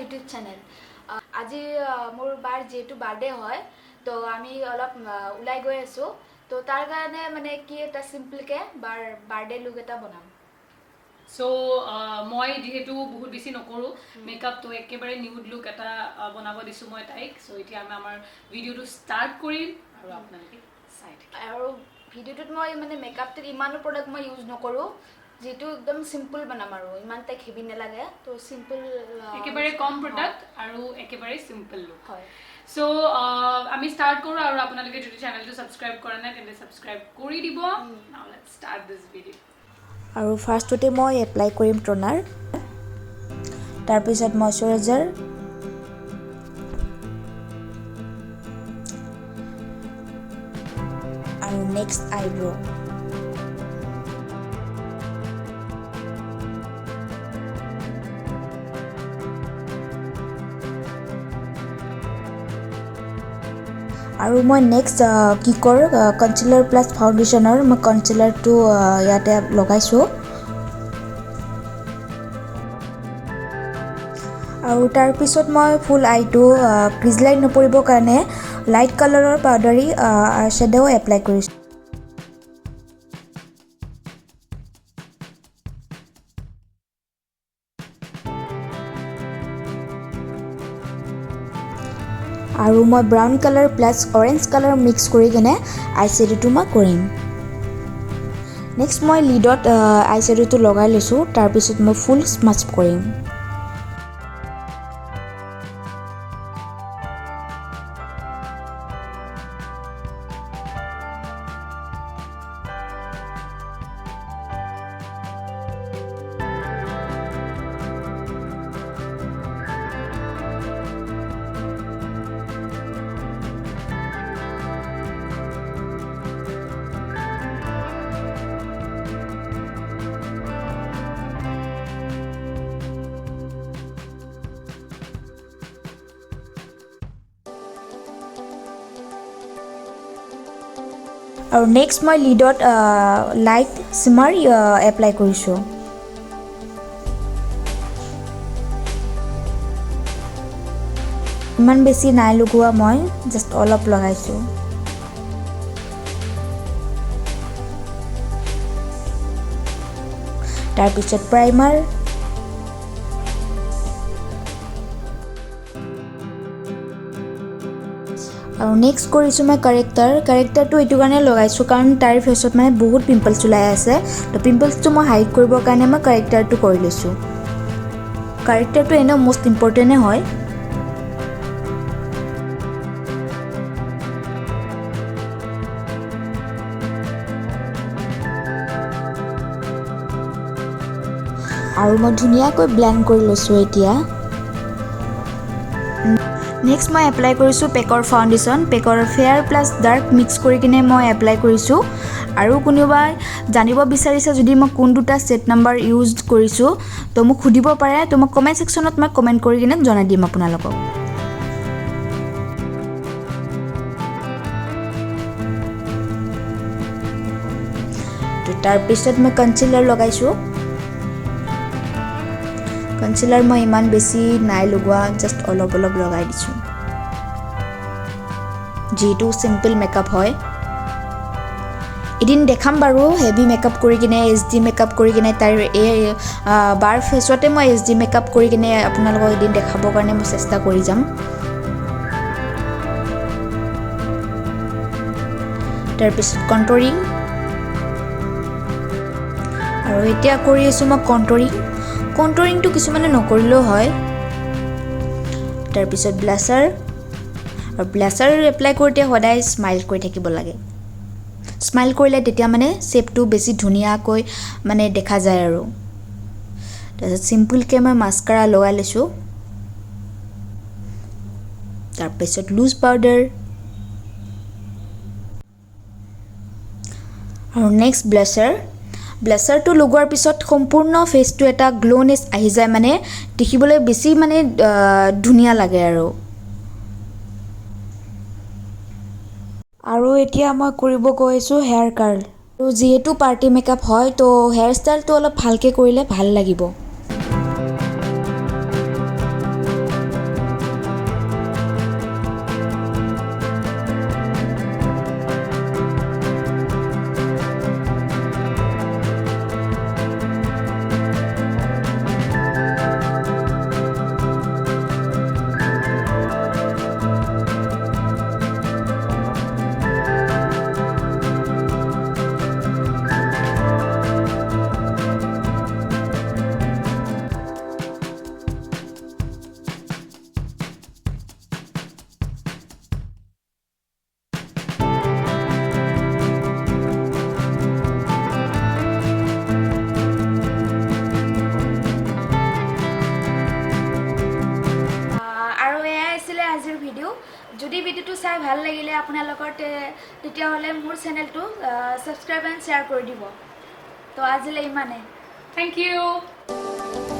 YouTube channel. আজি মোৰ বাৰ যেহেতু বাৰ্থডে হয় তো আমি অলপ ওলাই গৈ আছোঁ তো তাৰ কাৰণে মানে কি এটা চিম্পলকৈ বাৰ্থডে লুক এটা বনাম। সো মই যেহেতু বহুত বেছি নকৰোঁ মেকআপ তো একেবাৰে নিউড লুক এটা বনাব দিছোঁ মই তাইক। সো এতিয়া আমি আমাৰ ভিডিঅ'টো ষ্টাৰ্ট কৰিম আৰু আপোনালোকে চাই থাকিব। আৰু ভিডিঅ'টোত মই মানে মেকআপটোত ইমানো প্ৰডাক্ট মই ইউজ নকৰোঁ, যিটো একদম চিম্পল বনাম আৰু ইমান তাইক হেভি নালাগে তো চিম্পল, একেবাৰে কম প্ৰডাক্ট আৰু একেবাৰে চিম্পল লুক হয়। সো আমি ষ্টাৰ্ট কৰোঁ আৰু আপোনালোকে যদি চেনেলটো ছাবস্ক্ৰাইব কৰা নাই তেন্তে ছাবস্ক্ৰাইব কৰি দিব। নাও লেটছ ষ্টাৰ্ট দিছ ভিডিঅ'। আৰু ফাৰ্ষ্টতে মই এপ্লাই কৰিম টোনাৰ, তাৰপিছত মইশ্চাৰাইজাৰ, আৰু নেক্সট আইব্ৰ'। আৰু মই নেক্সট কিকৰ কনচিলাৰ প্লাছ ফাউণ্ডেশ্যনৰ মই কনচিলাৰটো ইয়াতে লগাইছোঁ। আৰু তাৰপিছত মই ফুল আইটো ক্ৰিজলাইন নপৰিবৰ কাৰণে লাইট কালাৰৰ পাউডাৰী শ্বেডো এপ্লাই কৰিছোঁ। আৰু মই brown colour plus orange colour mix কৰি কিনে আই শ্বেডোটো মই কৰিম। নেক্সট মই লিডত আই শ্বেডোটো লগাই লৈছোঁ, তাৰপিছত মই ফুল স্মাচ কৰিম। আৰু নেক্সট মই লিডত লাইট চিমাৰ এপ্লাই কৰিছোঁ। ইমান বেছি নাই লগোৱা, মই জাষ্ট অলপ লগাইছোঁ। তাৰপিছত প্ৰাইমাৰ, আৰু নেক্সট কৰিছোঁ মই কাৰেক্টাৰটো এইটো কাৰণে লগাইছোঁ কাৰণ তাইৰ ফেচত মানে বহুত পিম্পলছ ওলাই আছে, তো পিম্পলছটো মই হাইড কৰিবৰ কাৰণে মই কাৰেক্টাৰটো কৰি লৈছোঁ। কাৰেক্টাৰটো এনেও মষ্ট ইম্পৰ্টেণ্টেই হয়। আৰু মই ধুনীয়াকৈ ব্লেণ্ড কৰি লৈছোঁ এতিয়া। নেক্সট মই এপ্লাই কৰিছোঁ পেকৰ ফাউণ্ডেশ্যন, পেকৰ ফেয়াৰ প্লাছ ডাৰ্ক মিক্স কৰি কিনে মই এপ্লাই কৰিছোঁ। আৰু কোনোবাই জানিব বিচাৰিছে যদি মই কোন দুটা ছেট নাম্বাৰ ইউজ কৰিছোঁ তো মোক সুধিব পাৰে, তো মই কমেণ্ট ছেকশ্যনত মই কমেণ্ট কৰি কিনে জনাই দিম আপোনালোকক। তো তাৰপিছত মই কনচিলাৰ লগাইছোঁ। কনচিলাৰ মই ইমান বেছি নাই লগোৱা, জাষ্ট অলপ অলপ লগাই দিছোঁ, যিহেতু চিম্পল মেকআপ হয়। এদিন দেখাম বাৰু হেভি মেকআপ কৰি কিনে, HD মেকআপ কৰি কিনে, তাইৰ এই বাৰ ফেচতে মই HD মেকআপ কৰি কিনে আপোনালোকক এদিন দেখাবৰ কাৰণে মই চেষ্টা কৰি যাম। তাৰপিছত কণ্টৰিং, আৰু এতিয়া কৰি আছোঁ মই কণ্টৰিংটো কিছুমানে নকৰিলেও হয়। তাৰপিছত ব্লাছাৰ, আৰু ব্লাছাৰ এপ্লাই কৰোঁতে সদায় স্মাইল কৰি থাকিব লাগে। স্মাইল কৰিলে তেতিয়া মানে শ্বেপটো বেছি ধুনীয়াকৈ মানে দেখা যায় আৰু। তাৰপিছত চিম্পলকৈ মই মাস্কাৰা লগাই লৈছোঁ। তাৰপিছত লুজ পাউডাৰ, আৰু নেক্সট ব্লাছাৰটো লগোৱাৰ পিছত সম্পূৰ্ণ ফেচটো এটা গ্ল'নেছ আহি যায়, মানে দেখিবলৈ বেছি মানে ধুনীয়া লাগে আৰু এতিয়া মই কৰিব গৈ আছোঁ হেয়াৰ কাৰ্ল। আৰু যিহেতু পাৰ্টি মেকআপ হয় তো হেয়াৰ ষ্টাইলটো অলপ ভালকৈ কৰিলে ভাল লাগিব। যদি ভিডিঅ'টো চাই ভাল লাগিলে আপোনালোকৰ তেতিয়াহ'লে মোৰ চেনেলটো ছাবস্ক্ৰাইব এণ্ড শ্বেয়াৰ কৰি দিব তো আজিলৈ ইমানেই Thank you.